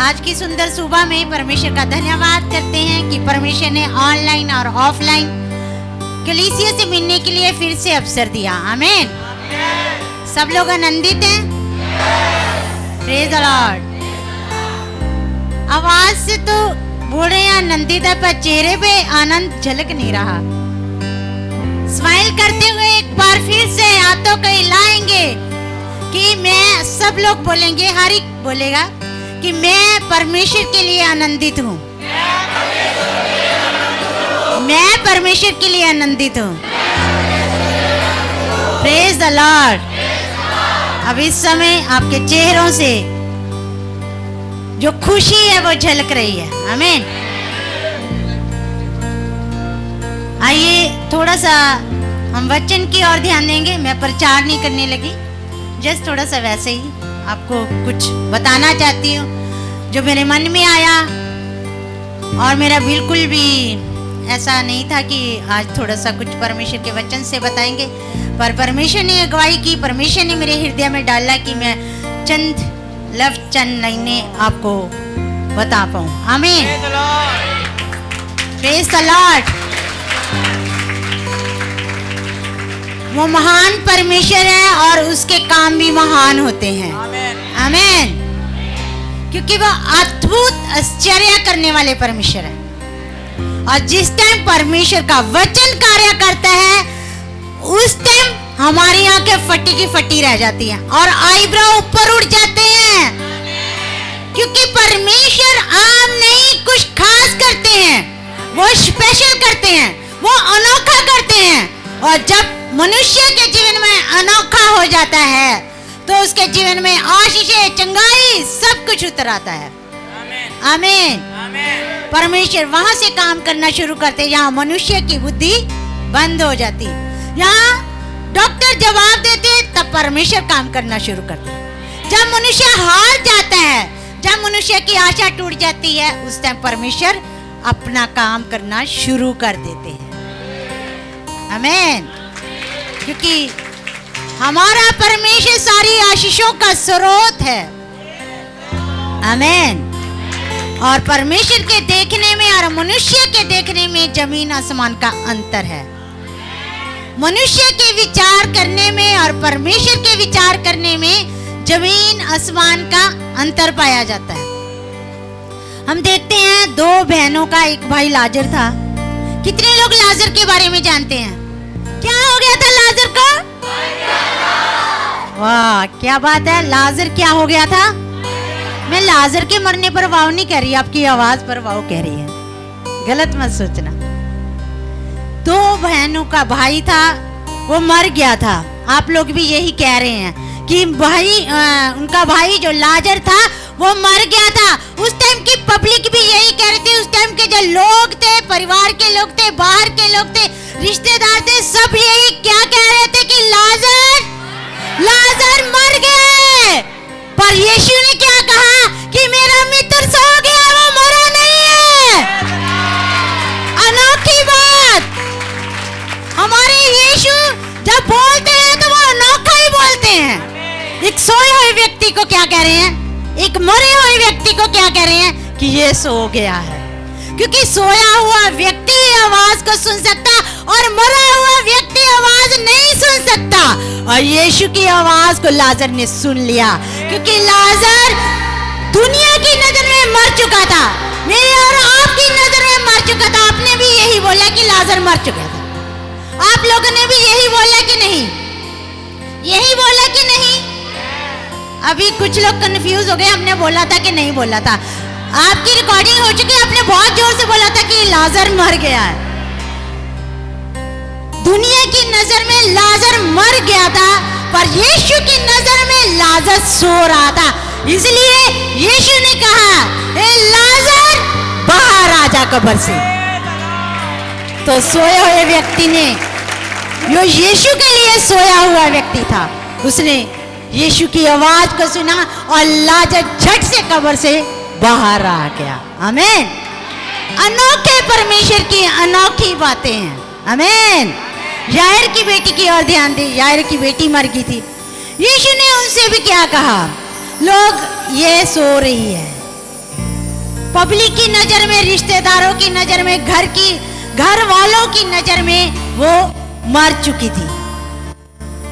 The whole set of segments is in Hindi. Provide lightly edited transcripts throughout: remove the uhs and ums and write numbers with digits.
आज की सुंदर सुबह में परमेश्वर का धन्यवाद करते हैं कि परमेश्वर ने ऑनलाइन और ऑफलाइन कलीसिया से मिलने के लिए फिर से अवसर दिया। आमीन। सब लोग आनंदित हैं? Praise the Lord. आवाज से तो बोल रहे हैं आनंदित है, पर चेहरे पे आनंद झलक नहीं रहा। स्माइल करते हुए एक बार फिर से हाथों को हिलाएंगे कि मैं, सब लोग बोलेंगे, हर एक बोलेगा कि मैं परमेश्वर के लिए आनंदित हूँ। मैं परमेश्वर के लिए आनंदित हूँ। Praise the Lord. अब इस समय आपके चेहरों से जो खुशी है वो झलक रही है। आमीन। आइए थोड़ा सा हम वचन की ओर ध्यान देंगे। मैं प्रचार नहीं करने लगी, जस्ट थोड़ा सा वैसे ही आपको कुछ बताना चाहती हूँ जो मेरे मन में आया। और मेरा बिल्कुल भी ऐसा नहीं था कि आज थोड़ा सा कुछ परमेश्वर के वचन से बताएंगे, पर परमेश्वर ने अगुवाई की, परमेश्वर ने मेरे हृदय में डाला कि मैं चंद लाइनें आपको बता पाऊँ। आमीन। Praise the Lord. वो महान परमेश्वर है और उसके काम भी महान होते हैं। आमीन। क्योंकि वो अद्भुत आश्चर्य करने वाले परमेश्वर है। और जिस टाइम परमेश्वर का वचन कार्य करता है उस टाइम हमारी आंखें फटी की फटी रह जाती हैं और आईब्रो ऊपर उठ जाते हैं, क्योंकि परमेश्वर आम नहीं, कुछ खास करते हैं, वो स्पेशल करते हैं, वो अनोखा करते हैं। और जब मनुष्य के जीवन में अनोखा हो जाता है तो उसके जीवन में आशीषें, चंगाई, सब कुछ उतर आता है। आमीन। परमेश्वर वहां से काम करना शुरू करते जहां मनुष्य की बुद्धि बंद हो जाती। यहाँ डॉक्टर जवाब देते तब परमेश्वर काम करना शुरू करते। जब मनुष्य हार जाता है, जब मनुष्य की आशा टूट जाती है, उस टाइम परमेश्वर अपना काम करना शुरू कर देते हैं। आमीन। क्योंकि हमारा परमेश्वर सारी आशीषों का स्रोत है। आमीन। और परमेश्वर के देखने में और मनुष्य के देखने में जमीन आसमान का अंतर है। मनुष्य के विचार करने में और परमेश्वर के विचार करने में जमीन आसमान का अंतर पाया जाता है। हम देखते हैं दो बहनों का एक भाई लाजर था। कितने लोग लाजर के बारे में जानते हैं? क्या हो गया था लाजर को? वाह, क्या बात है। लाजर क्या हो गया था? मैं लाजर के मरने पर वाव नहीं कह रही, आपकी आवाज पर वाव कह रही है, गलत मत सोचना। दो बहनों का भाई था, वो मर गया था। आप लोग भी यही कह रहे हैं कि भाई, उनका भाई जो लाजर था वो मर गया था। उस टाइम की पब्लिक भी यही कह रही थी। उस टाइम के जो लोग थे, परिवार के लोग थे, बाहर के लोग थे, रिश्तेदार थे, सब यही क्या कह रहे थे कि लाजर मर गया। पर यीशु ने क्या कहा कि मेरा मित्र सो गया, वो मरा नहीं है। अनोखी बात। हमारे यीशु जब बोलते हैं तो वो अनोखा ही बोलते हैं। एक सोए हुए व्यक्ति को क्या कह रहे हैं? एक मरे हुए व्यक्ति को क्या कह रहे हैं? कि ये सो गया है। क्योंकि सोया हुआ व्यक्ति आवाज को सुन सकता और मरा हुआ व्यक्ति आवाज नहीं सुन सकता। और यीशु की आवाज को लाजर ने सुन लिया, क्योंकि लाजर दुनिया की नजर में मर चुका था, मेरे और आपकी नजर में मर चुका था। आपने भी यही बोला कि लाजर मर चुका था। आप लोगों ने भी यही बोला कि नहीं? यही बोला कि नहीं? अभी कुछ लोग कंफ्यूज हो गए, हमने बोला था कि नहीं बोला था। आपकी रिकॉर्डिंग हो चुकी है, आपने बहुत जोर से बोला था कि लाजर मर गया है। दुनिया की नजर में लाजर मर गया था, पर यीशु की नजर में लाजर सो रहा था। इसलिए यीशु ने कहा, ए लाजर बाहर आ जा कब्र से। तो सोए हुए व्यक्ति ने, जो यीशु के लिए सोया हुआ व्यक्ति था, उसने यीशु की आवाज को सुना और लाजर झट से कब्र से बाहर आ गया। आमीन। अनोखे परमेश्वर की अनोखी बातें हैं। आमीन। यायर की बेटी की ओर ध्यान दे। यायर की बेटी मर गई थी। यीशु ने उनसे भी क्या कहा? लोग ये सो रही है, पब्लिक की नजर में, रिश्तेदारों की नजर में, घर वालों की नजर में वो मर चुकी थी,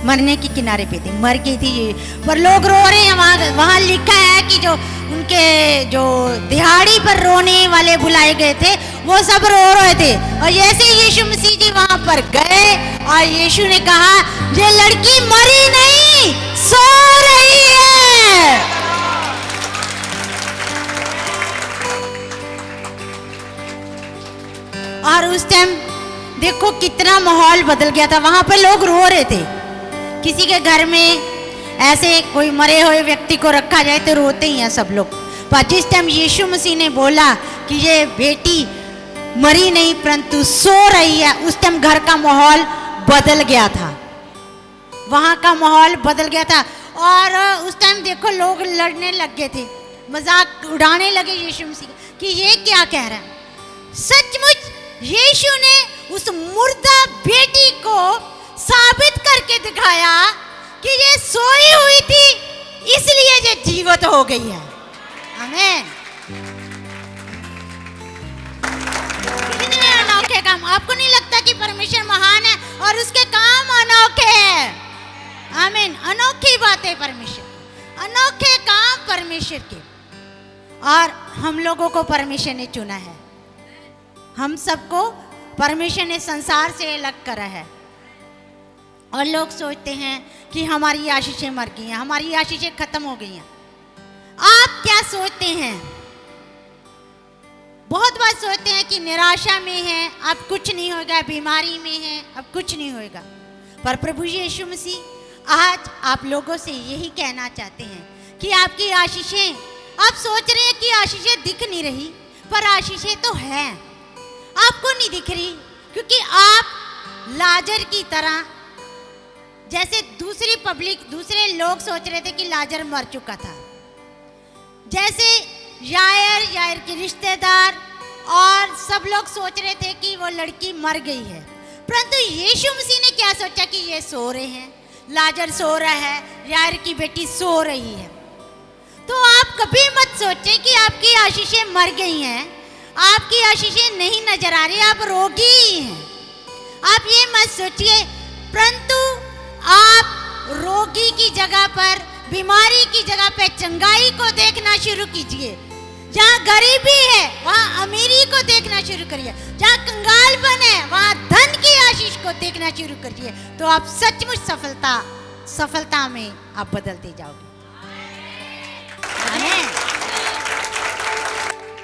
मरने के किनारे पे थी, मर गई थी ये। पर लोग रो रहे हैं। वहां लिखा है कि जो उनके जो दिहाड़ी पर रोने वाले बुलाए गए थे वो सब रो रहे थे। और जैसे यीशु मसीह जी वहां पर गए और यीशु ने कहा ये लड़की मरी नहीं, सो रही है। और उस टाइम देखो कितना माहौल बदल गया था। वहां पर लोग रो रहे थे। किसी के घर में ऐसे कोई मरे हुए व्यक्ति को रखा जाए तो रोते ही हैं सब लोग। पर जिस टाइम यीशु मसीह ने बोला कि ये बेटी मरी नहीं परंतु सो रही है, उस टाइम घर का माहौल बदल गया था, वहां का माहौल बदल गया था। और उस टाइम देखो लोग लड़ने लग गए थे, मजाक उड़ाने लगे यीशु मसीह कि ये क्या कह रहा है। सचमुच यीशु ने उस मुर्दा बेटी को साबित करके दिखाया कि ये सोई हुई थी इसलिए ये जीवित हो गई है। आमीन। कितने अनोखे काम। आपको नहीं लगता कि परमेश्वर महान है और उसके काम अनोखे हैं? आमीन। अनोखी बात है परमेश्वर, अनोखे काम परमेश्वर के। और हम लोगों को परमेश्वर ने चुना है, हम सबको परमेश्वर ने संसार से अलग करा है। और लोग सोचते हैं कि हमारी आशीषें मर गई हैं, हमारी आशीषें खत्म हो गई हैं। आप क्या सोचते हैं? बहुत बार सोचते हैं कि निराशा में है, अब कुछ नहीं होगा, बीमारी में है, अब कुछ नहीं होगा। पर प्रभु यीशु मसीह आज आप लोगों से यही कहना चाहते हैं कि आपकी आशीषें, आप सोच रहे हैं कि आशीषें दिख नहीं रही, पर आशीषें तो हैं, आपको नहीं दिख रही। क्योंकि आप लाजर की तरह, जैसे दूसरे लोग सोच रहे थे कि लाजर मर चुका था, जैसे यायर के रिश्तेदार और सब लोग सोच रहे थे कि वो लड़की मर गई है, परंतु यीशु मसीह ने क्या सोचा कि ये सो रहे हैं, लाजर सो रहा है, यायर की बेटी सो रही है। तो आप कभी मत सोचें कि आपकी आशीषें मर गई हैं, आपकी आशीषें नहीं नजर आ रही, आप रोगी हैं, आप ये मत सोचिए। परंतु आप रोगी की जगह पर, बीमारी की जगह पर चंगाई को देखना शुरू कीजिए। जहाँ गरीबी है वहाँ अमीरी को देखना शुरू करिए, जहाँ कंगालपन है वहाँ धन की आशीष को देखना शुरू करिए, तो आप सचमुच सफलता में आप बदलते जाओगे।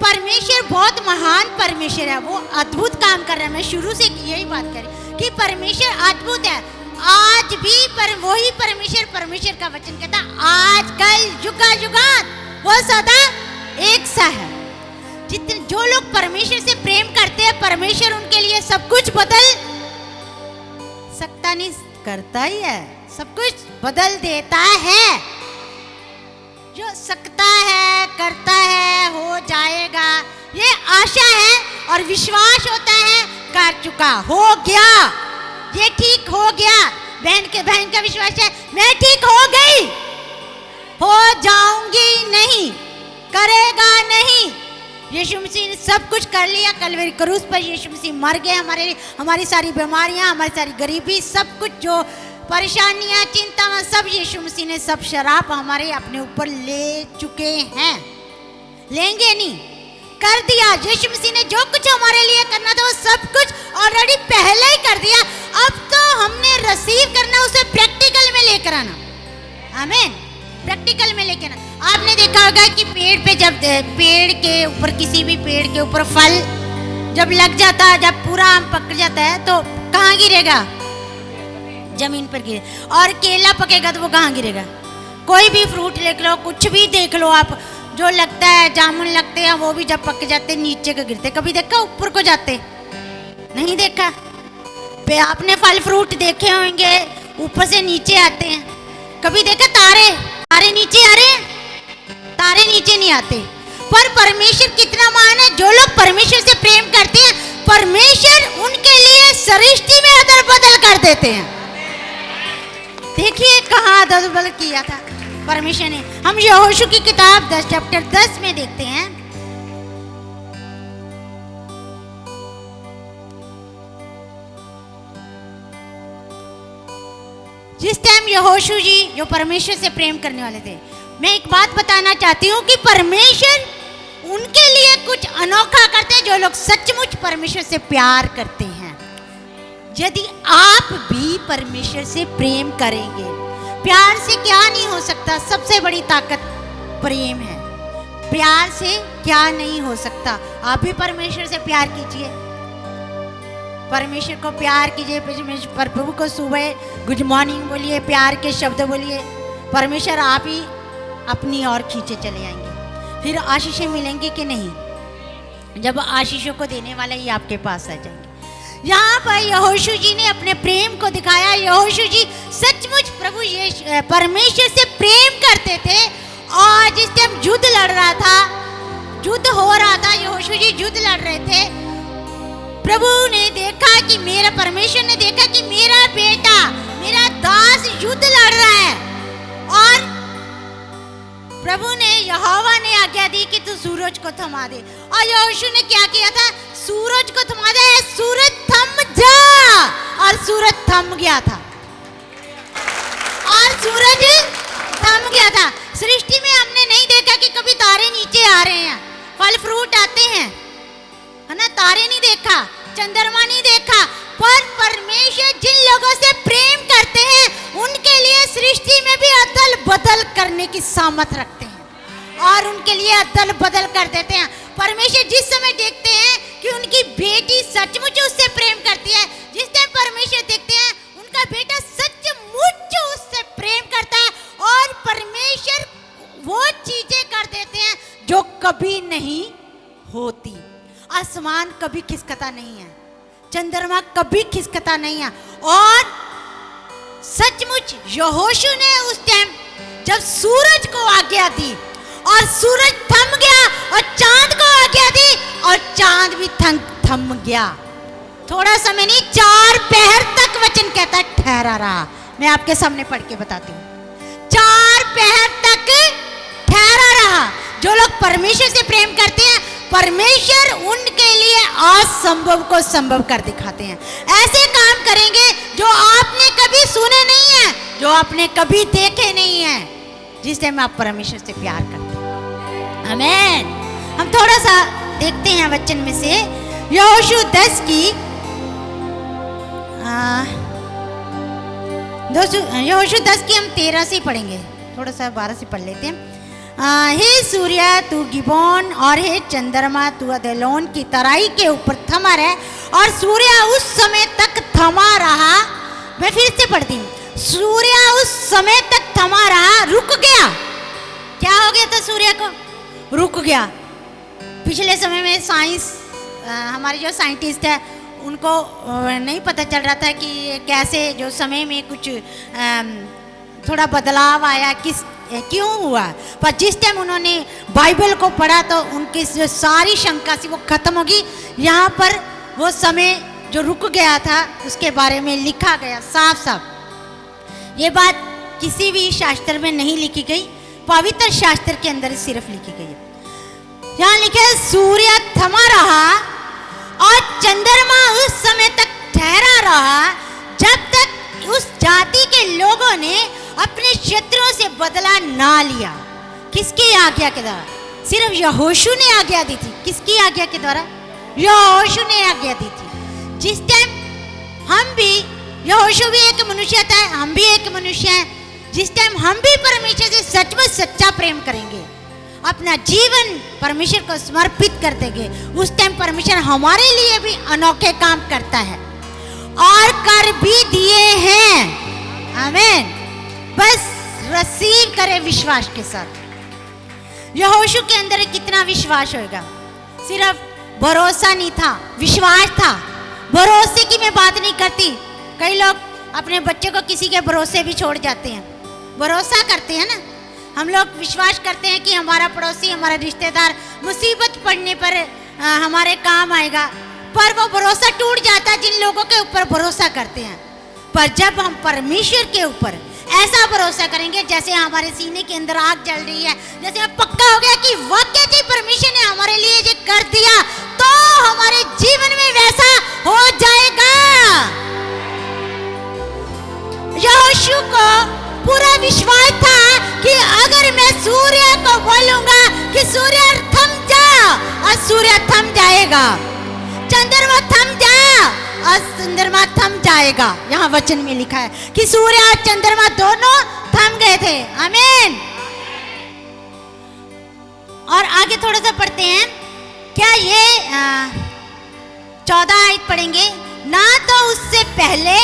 परमेश्वर बहुत महान परमेश्वर है, वो अद्भुत काम कर रहा है। मैं शुरू से यही बात करी कि परमेश्वर अद्भुत है। आज भी वही परमेश्वर का वचन कहता आज कल युगानुयुगात वो सदा एक सा है। जितने जो लोग परमेश्वर से प्रेम करते हैं, परमेश्वर उनके लिए सब कुछ बदल सकता नहीं, करता ही है, सब कुछ बदल देता है। जो सकता है, करता है, हो जाएगा, ये आशा है और विश्वास होता है कर चुका, हो गया, ये ठीक हो गया। बहन का विश्वास है मैं ठीक हो गई, हो जाऊंगी नहीं, करेगा नहीं। यीशु मसीह ने सब कुछ कर लिया। कलवरी क्रूस पर यीशु मसीह मर गए हमारे लिए। हमारी सारी बीमारियां, हमारी सारी गरीबी, सब कुछ जो परेशानियां, चिंताएं, सब यीशु मसीह ने सब शराब हमारे अपने ऊपर ले चुके हैं। लेंगे नहीं, कर दिया। यीशु मसीह ने जो कुछ हमारे लिए करना था वो सब कुछ ऑलरेडी पहले ही कर दिया। अब तो हमने रिसीव करना, उसे प्रैक्टिकल में लेकर आना। आमीन। प्रैक्टिकल में लेकर आना। आपने देखा होगा कि पेड़ पे जब पेड़ के ऊपर, किसी भी पेड़ के ऊपर फल जब लग जाता है, जब पूरा आम पक जाता है तो कहाँ गिरेगा? जमीन पर गिरे। और केला पकेगा तो वो कहाँ गिरेगा? कोई भी फ्रूट देख लो, कुछ भी देख लो आप, जो लगता है, जामुन लगते हैं, वो भी जब पक जाते नीचे को गिरते। कभी देखा ऊपर को जाते? नहीं देखा। आपने फल फ्रूट देखे होंगे ऊपर से नीचे आते हैं। कभी देखा तारे? तारे नीचे आ रहे हैं? तारे नीचे नहीं आते। पर परमेश्वर कितना महान है। जो लोग परमेश्वर से प्रेम करते हैं, परमेश्वर उनके लिए सृष्टि में अदल बदल कर देते हैं। देखिए कहाँ अदल बदल किया था परमेश्वर ने। हम यहोशू की किताब 10 चैप्टर 10 में देखते हैं। यहोशू जी जो परमेश्वर से प्रेम करने वाले थे, मैं एक बात बताना चाहती हूँ कि परमेश्वर उनके लिए कुछ अनोखा करते हैं जो लोग सचमुच परमेश्वर से प्यार करते हैं। यदि आप भी परमेश्वर से प्रेम करेंगे, प्यार से क्या नहीं हो सकता, सबसे बड़ी ताकत प्रेम है। प्यार से क्या नहीं हो सकता। आप भी परमेश्वर से प्यार कीजिए, परमेश्वर को प्यार कीजिए, प्रभु को सुबह गुड मॉर्निंग बोलिए, प्यार के शब्द बोलिए, परमेश्वर आप ही अपनी ओर खींचे चले आएंगे। फिर आशीषें मिलेंगी कि नहीं, जब आशीषों को देने वाले ही आपके पास आ जाएंगे। यहाँ पर यहोशू जी ने अपने प्रेम को दिखाया। यहोशू जी सचमुच प्रभु परमेश्वर से प्रेम करते थे, और जिस टाइम युद्ध लड़ रहा था, युद्ध हो रहा था, यहोशू जी युद्ध लड़ रहे थे, प्रभु ने देखा कि मेरा परमेश्वर ने देखा कि मेरा बेटा, मेरा दास युद्ध लड़ रहा है, और प्रभु ने, यहोवा ने आज्ञा दी कि तू सूरज को थमा दे। और यहोशू ने क्या किया था, सूरज को थमा दे, सूरज थम जा, और सूरज थम गया था, और सूरज थम गया था। सृष्टि में हमने नहीं देखा कि कभी तारे नीचे आ रहे हैं, फल फ्रूट आते हैं, है ना, तारे नहीं देखा, चंद्रमा नहीं देखा, पर परमेश्वर जिन लोगों से प्रेम करते हैं उनके लिए सृष्टि में भी अदल बदल करने की सामर्थ रखते हैं, और उनके लिए अदल बदल कर देते हैं। परमेश्वर जिस समय देखते हैं कि उनकी बेटी सचमुच उससे प्रेम करती है, जिस टाइम परमेश्वर देखते हैं उनका बेटा सचमुच उससे प्रेम करता है, और परमेश्वर वो चीजें कर देते हैं जो कभी नहीं होती। आसमान कभी खिसकता नहीं है, चंद्रमा कभी खिसकता नहीं है, और सचमुच यहोशू ने उस टाइम जब सूरज को आज्ञा दी और सूरज थम गया, और चांद को आज्ञा दी और चांद भी थम गया। थोड़ा समय नहीं, 4 पहर तक वचन कहता है ठहरा रहा। मैं आपके सामने पढ़ के बताती हूँ, 4 पहर तक ठहरा रहा। जो लोग परमेश्वर से प्रेम करते हैं, परमेश्वर उनके लिए असंभव को संभव कर दिखाते हैं। ऐसे काम करेंगे जो आपने कभी सुने नहीं है, जो आपने कभी देखे नहीं है, जिस टाइम आप परमेश्वर से प्यार करते हैं। आमीन। हम थोड़ा सा देखते हैं वचन में से, यहोशू 10 की यहोशू 10 की हम 13 से पढ़ेंगे, थोड़ा सा 12 से पढ़ लेते हैं। हे सूर्य तू गिबोन, और हे चंद्रमा तू अदलोन की तराई के ऊपर थमा रहे, और सूर्य उस समय तक थमा रहा। मैं फिर से पढ़ती हूँ, सूर्य उस समय तक थमा रहा, रुक गया। क्या हो गया था, सूर्य को रुक गया। पिछले समय में साइंस, हमारे जो साइंटिस्ट है उनको नहीं पता चल रहा था कि कैसे जो समय में कुछ थोड़ा बदलाव आया, क्यों हुआ। पर जिस टाइम उन्होंने बाइबल को पढ़ा तो उनकी जो सारी शंका थी वो खत्म होगी। यहाँ पर वो समय जो रुक गया था उसके बारे में लिखा गया साफ साफ। ये बात किसी भी शास्त्र में नहीं लिखी गई, पवित्र शास्त्र के अंदर सिर्फ लिखी गई है। यहाँ लिखा है सूर्य थमा रहा और चंद्रमा उस समय तक ठहरा रहा जब तक उस जाति के लोगों ने अपने शत्रुओं से बदला ना लिया। किसकी आज्ञा के द्वारा? सिर्फ यहोशू ने आज्ञा दी थी। किसकी आज्ञा के द्वारा? यहोशू ने आज्ञा दी थी। जिस टाइम हम भी, यहोशू भी एक मनुष्य था, हम भी एक मनुष्य हैं, जिस टाइम हम भी परमेश्वर से सचमुच सच्चा प्रेम करेंगे, अपना जीवन परमेश्वर को समर्पित कर देंगे, उस टाइम परमेश्वर हमारे लिए भी अनोखे काम करता है और कर भी दिए हैं। आमीन। बस रिसीव करें विश्वास के साथ। यहोशू के अंदर कितना विश्वास होगा? सिर्फ भरोसा नहीं था, विश्वास था। भरोसे की मैं बात नहीं करती, कई लोग अपने बच्चे को किसी के भरोसे भी छोड़ जाते हैं। भरोसा करते हैं ना, हम लोग विश्वास करते हैं कि हमारा पड़ोसी, हमारा रिश्तेदार मुसीबत पड़ने पर हमारे काम आएगा, पर वो भरोसा टूट जाता है जिन लोगों के ऊपर भरोसा करते हैं। पर जब हम परमेश्वर के ऊपर ऐसा भरोसा करेंगे जैसे हमारे सीने के अंदर आग जल रही है, जैसे पक्का हो गया कि वाकई जी परमेश्वर ने हमारे लिए ये कर दिया, तो हमारे जीवन में वैसा हो जाएगा। यहोशू को जाएगा। चंद्रमा थम जा और चंद्रमा थम जाएगा। यहाँ वचन में लिखा है कि सूर्य और चंद्रमा दोनों थम गए थे। आमीन। और आगे थोड़ा सा पढ़ते हैं। क्या ये 14 आयत पढ़ेंगे। ना तो उससे पहले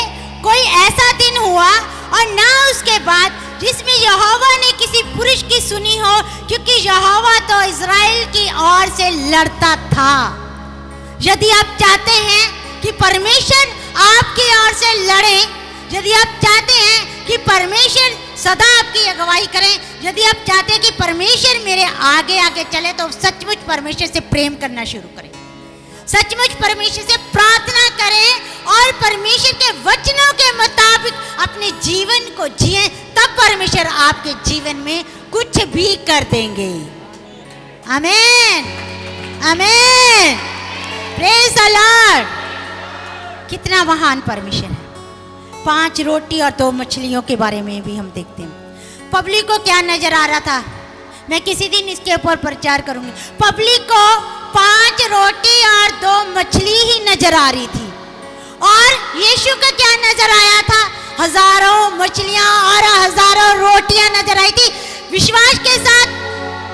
कोई ऐसा दिन हुआ और ना उसके बाद जिसमें यहोवा ने किसी पुरुष की सुनी हो, क्योंकि यहोवा तो इज़राइल की ओर से लड़ता था। यदि आप चाहते हैं कि परमेश्वर आपकी ओर से लड़े, यदि आप चाहते हैं कि परमेश्वर सदा आपकी अगुवाई करें, यदि आप चाहते हैं कि परमेश्वर मेरे आगे आगे चले, तो सचमुच परमेश्वर से प्रेम करना शुरू करें, सचमुच परमेश्वर से प्रार्थना करें और परमेश्वर के वचनों के मुताबिक अपने जीवन को जिएं। तब परमेश्वर आपके जीवन में कुछ भी कर देंगे। आमीन, आमीन, प्रेज द लॉर्ड। कितना महान परमेश्वर है। 5 रोटी और 2 मछलियों के बारे में भी हम देखते हैं। पब्लिक को क्या नजर आ रहा था, मैं किसी दिन इसके ऊपर प्रचार करूंगी। पब्लिक को 5 रोटी और 2 मछली ही नजर आ रही थी, और यीशु का क्या नजर आया था? हजारों मछलियां और हजारों रोटियां नजर आई थी। विश्वास के साथ,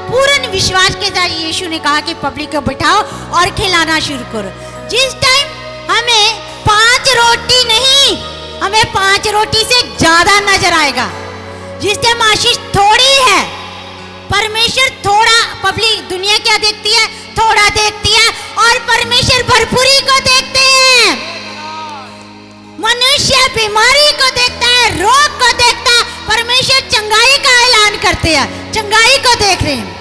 पूर्ण विश्वास के साथ यीशु ने कहा कि पब्लिक को बिठाओ और खिलाना शुरू करो। जिस टाइम हमें 5 रोटी नहीं, हमें 5 रोटी से ज्यादा नजर आएगा। जिस टाइम आशीष थोड़ी है, परमेश्वर थोड़ा, पब्लिक दुनिया क्या देखती है? थोड़ा देखती है, और परमेश्वर भरपूरी को देखते हैं। मनुष्य बीमारी को देखता है, रोग को देखता है, परमेश्वर चंगाई का ऐलान करते हैं, चंगाई को देख रहे हैं।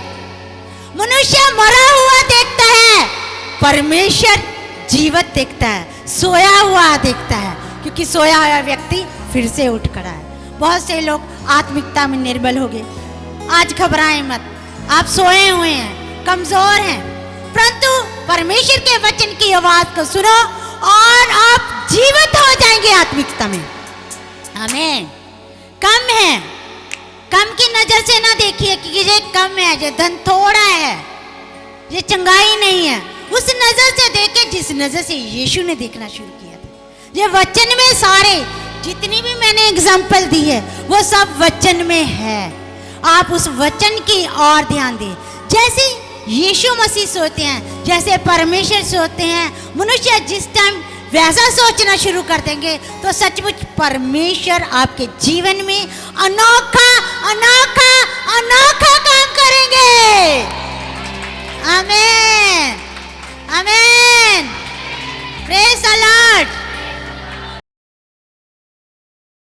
मनुष्य मरा हुआ देखता है, परमेश्वर जीवित देखता है, सोया हुआ देखता है, क्योंकि सोया हुआ व्यक्ति फिर से उठ खड़ा है। बहुत से लोग आत्मिकता में निर्बल हो गए। आज घबराएं मत, आप सोए हुए हैं, कमजोर हैं, परंतु परमेश्वर के वचन की आवाज को सुनो और आप जीवित हो जाएंगे आत्मिकता में। आमीन। कम है, कम की नजर से ना देखिए कि ये कम है, ये धन थोड़ा है, ये चंगाई नहीं है। उस नजर से देखे जिस नजर से यीशु ने देखना शुरू किया था। ये वचन में सारे जितनी भी मैंने एग्जाम्पल दी है वो सब वचन में है। आप उस वचन की ओर ध्यान दें। जैसे यीशु मसीह सोते हैं, जैसे परमेश्वर सोते हैं, मनुष्य जिस टाइम वैसा सोचना शुरू कर देंगे तो सचमुच परमेश्वर आपके जीवन में अनोखा अनोखा अनोखा काम करेंगे। आमीन, आमीन, प्रेज द लॉर्ड।